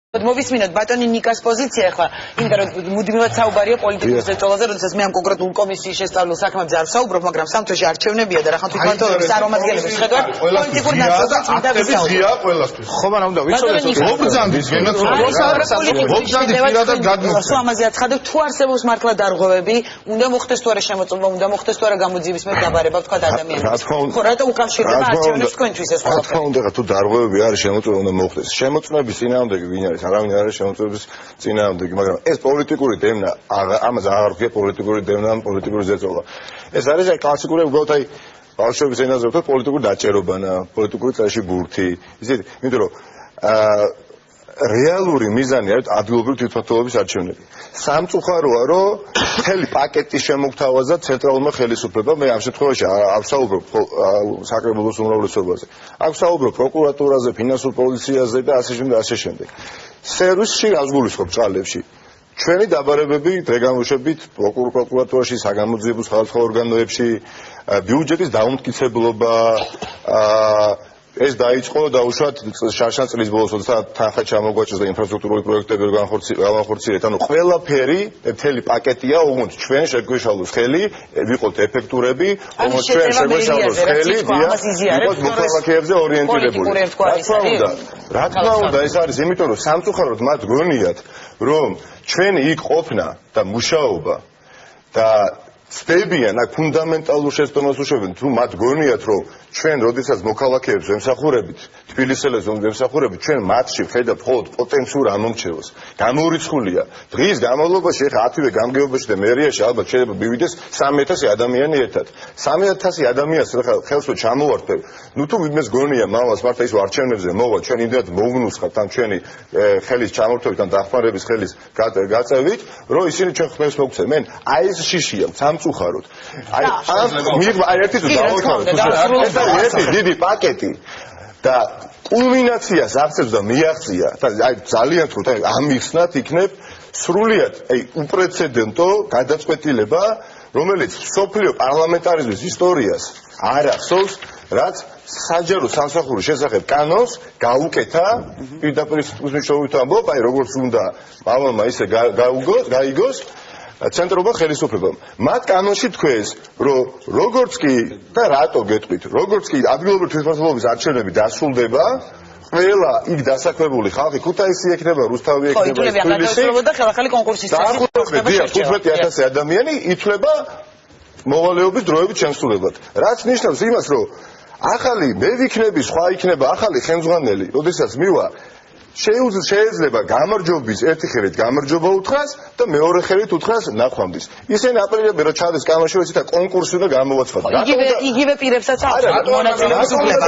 მოვისმინოთ ბატონი ნიკას პოზიცია ახლა, იმიტომ რომ მუდმივად საუბარია პოლიტიკურ ზეწოლაზე, როდესაც მე ამ კონკრეტულ კომისიის შესწავლილ საქმეებზე არ ვსაუბრობ, მაგრამ სამთვეში არჩევნებია და რახან თვითმმართველობის წარმომადგენლების ხედავთ, პოლიტიკურ ნაწილს უნდა ვისაუბროთ. ხო, მაგრამ უნდა ვიცოდეთ, მობრძანდით სულ ამაზე აცხადებ, თუ არსებობს მართლა დარღვევები, უნდა მოხდეს თუ არა შემოწმება, უნდა მოხდეს თუ არა გამოძიების მე დაბარება თქვა ადამიანებს. ხო, რატო უკავშირდება არჩევნებს თქვენთვის ეს ყველაფერი? რა თქმა უნდა, თუ დარღვევები არის შემოწმება უნდა მოხდეს. შემოწმების წინააღმდეგი ვინ არის? არავინ არ არის შემოწმების წინააღმდეგი, მაგრამ ეს პოლიტიკური დევნა, ამაზე აღარ ვქია პოლიტიკური დევნა, პოლიტიკური ზეწოლა. ეს არის კლასიკური უბრალოდ ბავშვების ენაზე ვთქვათ პოლიტიკური დაჭერობანა, პოლიტიკური წრეში ბურთი. ისეთი, იმიტომ რომ რეალური მიზანი არის ადგილობრივი თვითმმართველობის არჩევნები. სამწუხაროა, რომ მთელი პაკეტი შემოგთავაზა ცენტრალურმა ხელისუფლებამ. მე ამ შემთხვევაში არ ვსაუბრობ საკრებულოს უმრავლესობაზე. აქ ვსაუბრობ პროკურატურაზე, ფინანსურ პოლიციაზე და ასე შემდეგ და ასე შემდეგ. სერვისში რას გულისხმობ ჭალებში? ჩვენი დაბარებები დრეგამოშებით პროკურატურაში, საგამოძიებო სხვადასხვა ორგანოებში, ბიუჯეტის დაუმტკიცებლობა, ეს დაიწყო დაუშვათ შარშან-წლის ბოლოს, როდესაც თანხა ჩამოგვაჭრეს და ინფრასტრუქტურული პროექტები გავახორციელეთ. ანუ ყველაფერი, მთელი პაკეტია, ოღონდ ჩვენ შეგვეშალოს ხელი, ვიყოთ ეფექტურები, ოღონდ ჩვენ შეგვეშალოს ხელი, ვიყოთ მოქალაქეებზე ორიენტირებული. რა თქმა უნდა, ეს არის იმიტომ, რომ სამწუხაროდ მათ გონიათ, რომ ჩვენი იქ ყოფნა და მუშაობა და ცდებიან აქ ფუნდამენტალურ შეცდომას უშვებენ, თუ მათ გონიათ, რომ ჩვენ როდესაც მოქალაქეებს ვემსახურებით, თბილისელებს ვემსახურებით, ჩვენ მათში ვხედავთ მხოლოდ პოტენციურ ამომრჩევას. გამორიცხულია. დღის განმავლობაში ახლა 10-ვე გამგეობაში და მერიაში ალბათ შეიძლება მივიდეს 3000 ადამიანი ერთად. 3000 ადამიანს ახლა ხელს რო ჩამოვართებ, ნუ თუ ვინმეს გონია მამას მართლა ის არჩევნებზე მოვა, ჩვენ იმდენად მოვნუსხავთ ამ ჩვენი ხელის ჩამორთვებით ან დახმარების ხელის გაწევით, რომ ისინი ჩვენ ხმებს მოგცემენ. აი ეს შიშია, სამწუხაროდ. აი ერთი თუ დავიხაროთ ერთი დიდი პაკეტი და კულმინაციას აღწევს და მიაღწია და აი ძალიან თქო და ამიხსნათ იქნებ სრულიად აი უპრეცედენტო გადაწყვეტილება, რომელიც სოფლიო პარლამენტარიზმის ისტორიას არ ახსოვს, რაც საჯარო სამსახურის შესახებ კანონს გაუკეთა პირდაპირ მნიშვნელობით ამბობ, აი როგორც უნდა მამალმა ისე გაიგოს ცენტრალურმა ხელისუფლებამ. მათ კანონში თქვეს, რომ როგორც კი და რატო გეტყვით, როგორც კი ადგილობრივი თვითმმართველობის არჩევნები დასრულდება, ყველა იქ დასაქმებული ხალხი ქუთაისი ექნება, რუსთავი ექნება, თბილისი და ხელახალი კონკურსის წესით მოხდება შერჩევა. 15000 ადამიანი ითვლება მოვალეობის დროებით შემსრულებლად. რაც ნიშნავს იმას, რომ ახალი მე ვიქნები, სხვა იქნება ახალი ხელმძღვანელი, როდესაც მივა შეიძლება გამარჯვების ერთი ხელით გამარჯვება უთხრას და მეორე ხელით უთხრას ნახვამდის. ისინი აპელირებენ რომ ჩადეს კანონში და კონკურსი უნდა გამოვაცხადოს. იგივე პირებსაც აქვს მონაწილეობის უფლება.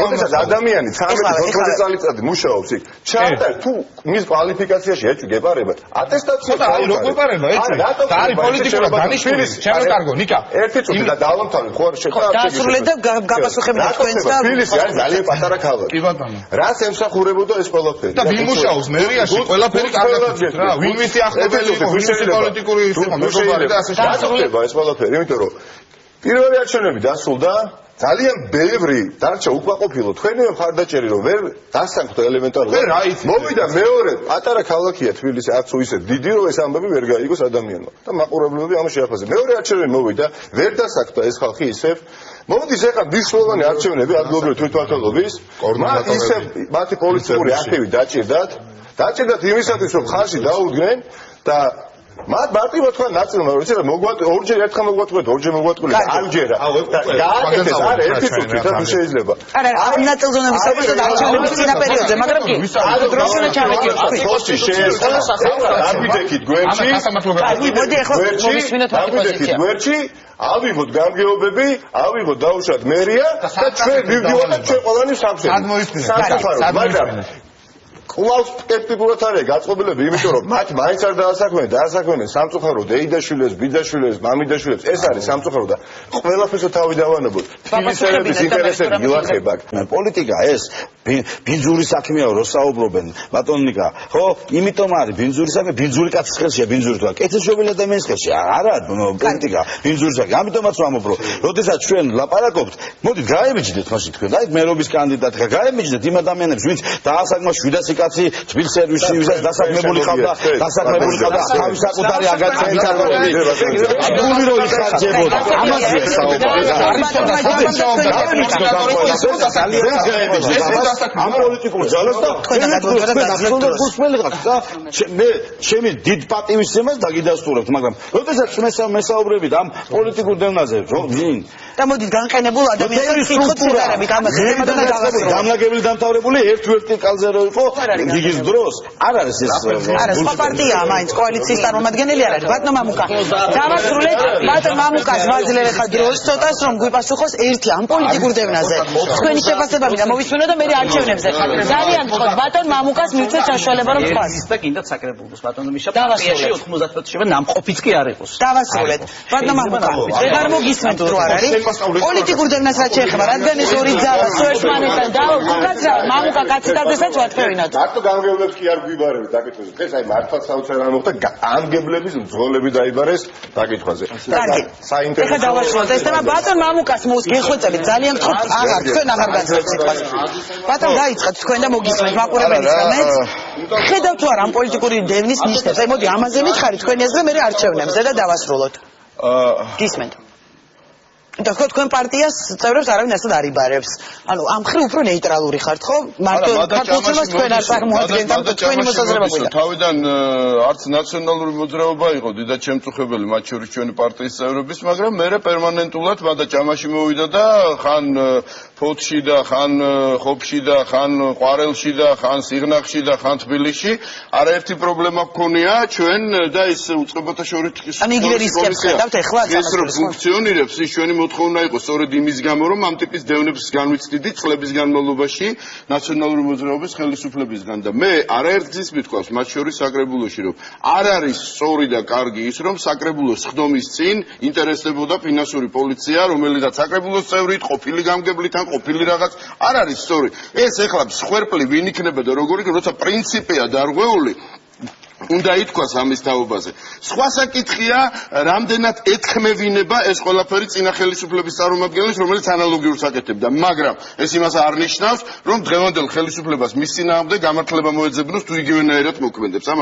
როდესაც ადამიანი 13-14 წელიწადი მუშაობს იქ, ჩაატა თუ მის კვალიფიკაციაში ეჭვი გეპარებათ, ატესტაცია აი რო გეპარება ეჭვი. და არის პოლიტიკურად დანიშნული. შემოკარგო ნიკა. ერთი წუთი და დავამთავრებ ხო არ შეხება. დასრულეთ და გაპასუხებთ თქვენს და თბილისი არის ძალიან პატარა ქალაქი. კი ბატონო. რას ემსახურებოდა ეს ყველაფერი? და ვინ მუშაობს მერიაში ყველაფერი კარგად რა ვინ მისი ახლობელი იყო ვინ მისი პოლიტიკური მეგობარი და ასე შემოხდება ეს ყველაფერი იმიტომ რომ პირველი არჩევნები დასრულდა ძალიან ბევრი დარჩა უკმაყოფილო თქვენივე მხარდაჭერი რომ ვერ დასანქდა ელემენტარულად მოვიდა მეორე პატარა ქალაქია თბილისი არც ისე დიდი რომ ეს ამბები ვერ გაიგოს ადამიანმა და მაყურებლები ამას შეაფასე მეორე არჩევნები მოვიდა ვერ დასანქდა ეს ხალხი ისევ მოდის ახლა მნიშვნელოვანი არჩევნები ადგილობრივი თვითმმართველობის მათ ისე მათი პოლიტიკური აქტივი დაჭირდათ იმისათვის რომ ხალხი დაუდგნენ და მათ მარტივად თქვა ნაწილმა რომ ისე მოგვატყვი ორჯერ ერთხელ მოგვატყვეთ ორჯერ მოგვატყვილი არჯერა გააკეთეს არა ერთი წუთი და თუ შეიძლება არა ამ ნაწილზე უნდა ვისაუბროთ არჩევნების წინა პერიოდზე მაგრამ კი არ დროს უნდა ჩავეკიდოთ ხოსი შეესწავლა დაბიდექით გვერდში მოდი ახლა მოვისმინოთ ამ პოზიცია გვერდში ავიღოთ გამგეობები ავიღოთ დაუშვათ მერია და ჩვენ მივდივართ და ჩვენ ყველანი სამწუხაროდ კვლავ სკეპტიკურად არის გაწყობილები, იმიტომ რომ მათ მაინც არ დაასაქმნენ სამწუხაროდ ეიდაშვილებს, ბიძაშვილებს, მამიდაშვილებს, ეს არის სამწუხაროდ და ყველაფერს თავი დავანებოთ. თბილისელების ინტერესები მილახება. პოლიტიკა ეს ბინძური საქმეა რო საუბრობენ ბატონიკა ხო იმიტომ არის ბინძური საქმე ბინძური კაცის ხელშია ბინძური თუ კეთილშობილი ადამიანის ხელშია არა პოლიტიკა ბინძური საქმე ამიტომაც ვამობ რომ როდესაც ჩვენ ლაპარაკობთ მოდით გაემიჯდეთ მაშინ თქვენ აი მერობის კანდიდატი გაემიჯდეთ იმ ადამიანებს ვინც დაასაკმა 700 კაცი თბილისის სერვისში ვისაც დასაქმებული ხავდა თავის საკუთარი აგაცელი კარგები გული რო იხარჯებოდა ამაზე საუბარი ამ პოლიტიკურ ძალას და მე ჩემი დიდ პატივისცემას დაგიდასტურებთ მაგრამ როდესაც მესაუბრებით ამ პოლიტიკურ დევნაზე და მოდით განყენებულ ადამიანებს კითხოთ სიგარებით ამაზე დამლაგებელი დამთავრებული ერთ ვერტიკალზე რო იყო გიგის დროს არ არის ეს არა სხვა პარტიაა მაინც კოალიციის წარმომადგენელი არ არის ბატონო მამუკა დავასრულეთ ბატონო მამუკას ვაძლევ ხა დროს ცოტას რომ გვიპასუხოს ერთი ამ პოლიტიკურ დევნაზე თქვენი შეფასებები და მოვისმინო და მე არჩევნებზე ძალიან გთხოვთ ბატონ მამუკას მივცეთ საშუალება რომ თქვას და კიდევ საკრებულოს ბატონო მიშა პარტიაში 90%-ში ნამყოფიც კი არ იყოს დავასრულეთ ბატონო მამუკა ვეღარ მოგისმენთ თუ არ არის პოლიტიკურ დევნას რაც შეეხება რადგან ეს ორი ძალა სოერთმანეთთან და მამუკა კაციტაძესაც ვათქვევინოთ მარტო გამგებლებს კი არ გვიბარებთ დაკითხვაზე დღეს აი მართლაც საოცარი არ მოხდა გამგებლების მძღოლები დაიბარეს დაკითხვაზე კარგი ეხლა დავასრულოთ ეს თემა ბატონ მამუკას მოგეხვეწებით ძალიან გთხოვთ აღარ თქვენ აღარ გაძლევთ სიტყვას ბატონ დაიწყეთ თქვენ და მოგისმენთ მაყურებელს და მეც ხედავთ თუ არა ამ პოლიტიკური დევნის ნიშნებს აი მოდი ამაზე მითხარი თქვენი აზრი მე არჩევნებზე და დავასრულოთ გისმენთ და თქვენ პარტიას წევრებს არავინ ასად არ იბარებს. ანუ ამ ხრი უფრო ნეიტრალური ხართ ხო? მარტო ქართულს თქვენ არ წარმოადგენთ ამ თქვენი მოსაზრება გვინდა. თავიდან არც ნაციონალური მოძრაობა იყო დიდად შემწუხებელი მათ შორის ჩვენი პარტიის წევრების, მაგრამ მე პერმანენტულად მადა ჭამაში მოვიდა და ხან ფოთში და ხან ხობში და ხან ყვარელში და ხან სიღნაღში და ხან თბილისში არაერთი პრობლემა გქონია ჩვენ და ის უწყებათა შორის ან იგივე რისკებს ხედავთ ეხლა ეს რო ფუნქციონირებს ის ჩვენი მოთხოვნა იყო სწორედ იმის გამო რომ ამ ტიპის დევნებს განვიცდიდი წლების განმავლობაში ნაციონალური მოძრაობის ხელისუფლებისგან და მე არაერთგზის მithქვავს მათ შორის საკრებულოში რომ არ არის სწორი და კარგი ის რომ საკრებულოს ხდომის წინ ინტერესდებოდა ფინანსური პოლიცია რომელიცაც საკრებულოს წევრი ყოფილი გამგებლით ან ყოფილი რაღაც არ არის სწორი ეს ეხლა მსხვერპლი ვინ იქნება და როგორი როცა პრინციპია დარღვეული უნდა ითქვას ამის თაობაზე. სხვა საკითხია, რამდენად ეთქმევინება ეს ყველაფერი წინა ხელისუფლების წარმომადგენლებს, რომელიც ანალოგიურს აკეთებდა, მაგრამ ეს იმას არ ნიშნავს, რომ დღევანდელ ხელისუფლებას მის წინააღმდეგ გამართლება მოეძებნოს თუ იგივენაირად მოქმედებს.